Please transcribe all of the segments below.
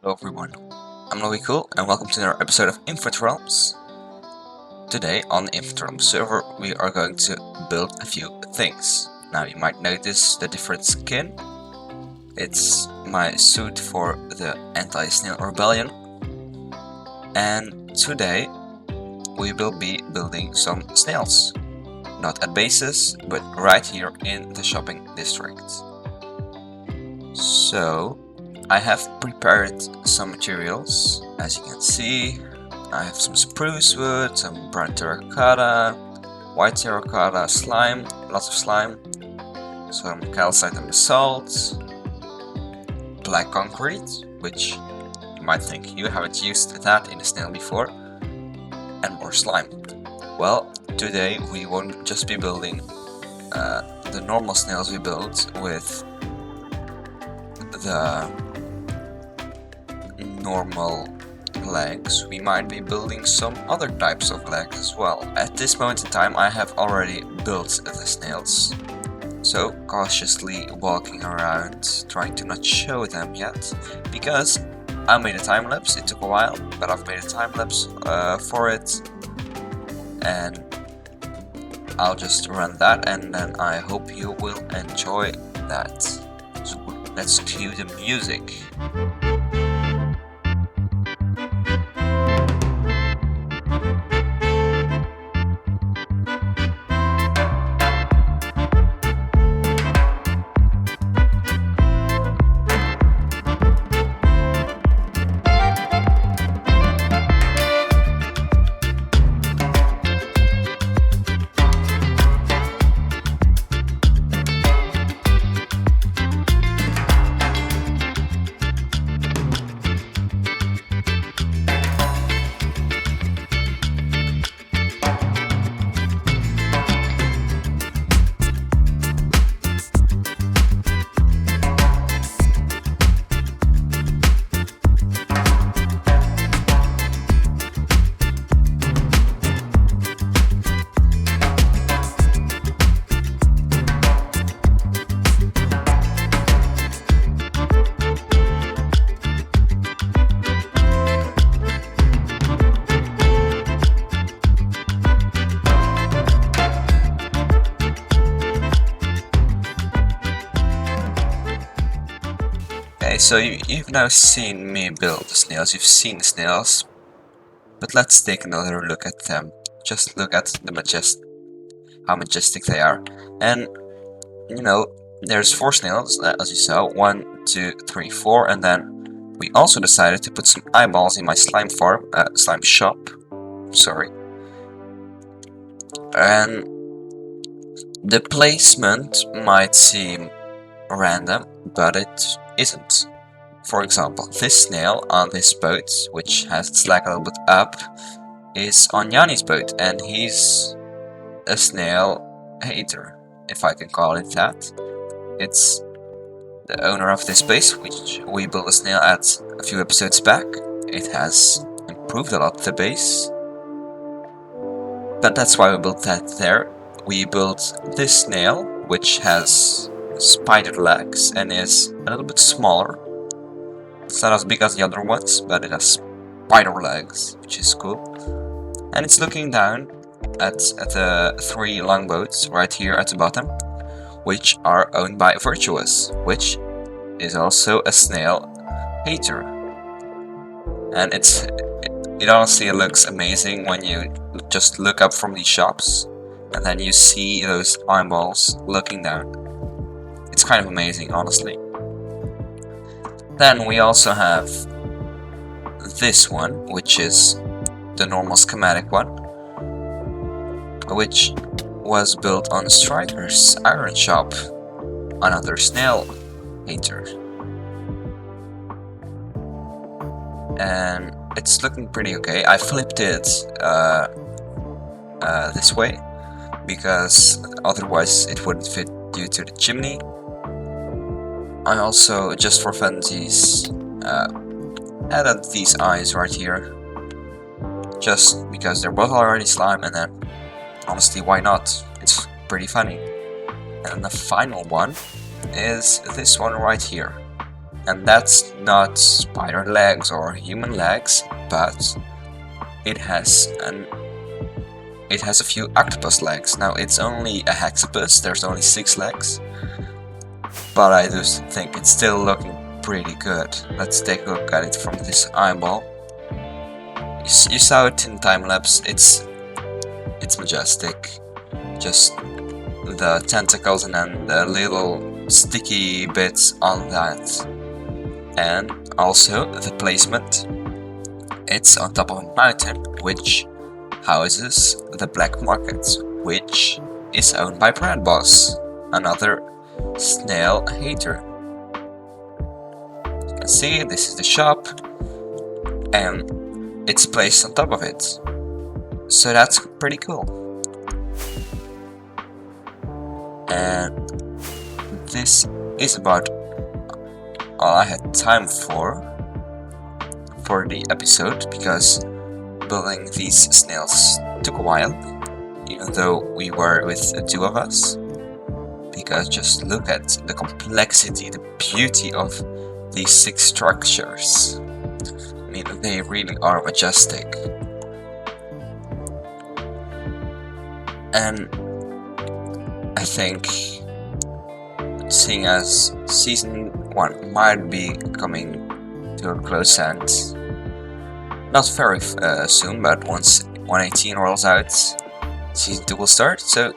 Hello everyone, I'm lowieCOOL and welcome to another episode of Infinite Realms. Today on the Infinite Realms server we are going to build a few things. Now you might notice the different skin. It's my suit for the anti-snail rebellion. And today we will be building some snails. Not at bases, but right here in the shopping district. So I have prepared some materials. As you can see, I have some spruce wood, some brown terracotta, white terracotta, slime, lots of slime, some calcite and basalt, black concrete, which you might think you haven't used that in a snail before, and more slime. Well, today we won't just be building the normal snails we built with the normal legs. We might be building some other types of legs as well. At this moment in time I have already built the snails, so cautiously walking around, trying to not show them yet, because I made a time lapse. It took a while, but I've made a time lapse for it, and I'll just run that, and then I hope you will enjoy that. So let's cue the music. Okay, so you've now seen me build the snails, you've seen the snails, but let's take another look at them. Just look at the how majestic they are. And, you know, there's 4 snails, as you saw, 1, 2, 3, 4, and then we also decided to put some eyeballs in my slime farm, slime shop, sorry. And the placement might seem random, but it isn't. For example, this snail on this boat, which has its leg a little bit up, is on Yanni's boat, and he's a snail hater, if I can call it that. It's the owner of this base, which we built a snail at a few episodes back. It has improved a lot, the base, but that's why we built that there. We built this snail, which has spider legs and is a little bit smaller. It's not as big as the other ones, but it has spider legs, which is cool. And it's looking down at the 3 longboats right here at the bottom, which are owned by Virtuous, which is also a snail hater. And it honestly looks amazing when you just look up from these shops and then you see those eyeballs looking down. It's kind of amazing, honestly. Then we also have this one, which is the normal schematic one, which was built on Striker's iron shop, another snail hater. And it's looking pretty okay. I flipped it this way, because otherwise it wouldn't fit due to the chimney. I also, just for funsies, added these eyes right here, just because they're both already slime, and then honestly, why not? It's pretty funny. And the final one is this one right here. And that's not spider legs or human legs, but it has a few octopus legs. Now it's only a hexapus, there's only 6 legs, but I do think it's still looking pretty good. Let's take a look at it from this eyeball. You saw it in time-lapse, it's majestic. Just the tentacles and then the little sticky bits on that. And also the placement. It's on top of a mountain, which houses the black market, which is owned by Brad Boss, another snail hater. You can see this is the shop, and it's placed on top of it. So that's pretty cool. And this is about all I had time for the episode, because building these snails took a while, even though we were with the 2 of us. Because just look at the complexity, the beauty of these 6 structures. I mean, they really are majestic. And I think, seeing as Season 1 might be coming to a close end, not very soon, but once 118 rolls out, Season 2 will start, so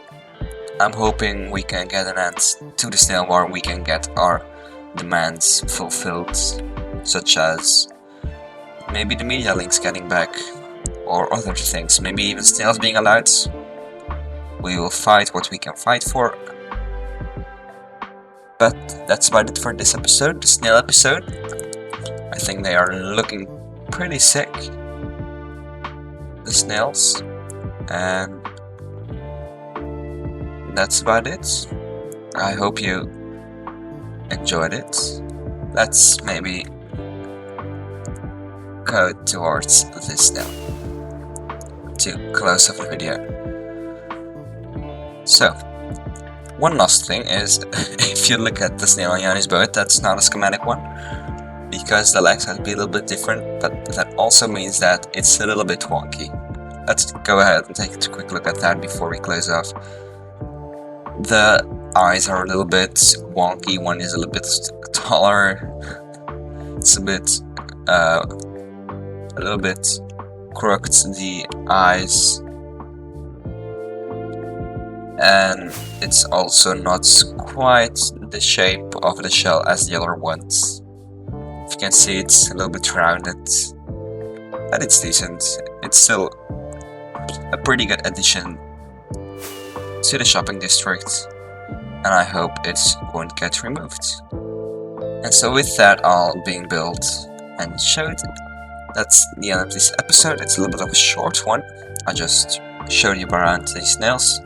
I'm hoping we can get an end to the snail war, we can get our demands fulfilled, such as maybe the media links getting back, or other things, maybe even snails being allowed. We will fight what we can fight for. But that's about it for this episode, the snail episode. I think they are looking pretty sick, the snails, and that's about it. I hope you enjoyed it. Let's maybe go towards this now to close off the video. So, one last thing is, if you look at the snail on Yanni's boat, that's not a schematic one, because the legs have to be a little bit different, but that also means that it's a little bit wonky. Let's go ahead and take a quick look at that before we close off. The eyes are a little bit wonky, one is a little bit taller, it's a little bit crooked, the eyes, and it's also not quite the shape of the shell as the other ones. If you can see, it's a little bit rounded, but it's decent. It's still a pretty good addition to the shopping district, and I hope it won't get removed. And so with that all being built and showed, that's the end of this episode. It's a little bit of a short one. I just showed you around these snails.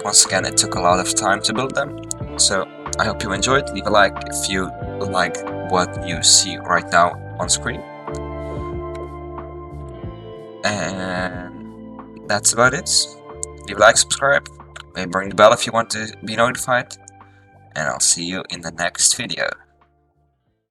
Once again, it took a lot of time to build them, so I hope you enjoyed. Leave a like if you like what you see right now on screen. And that's about it. Leave a like, subscribe, maybe ring the bell if you want to be notified, and I'll see you in the next video.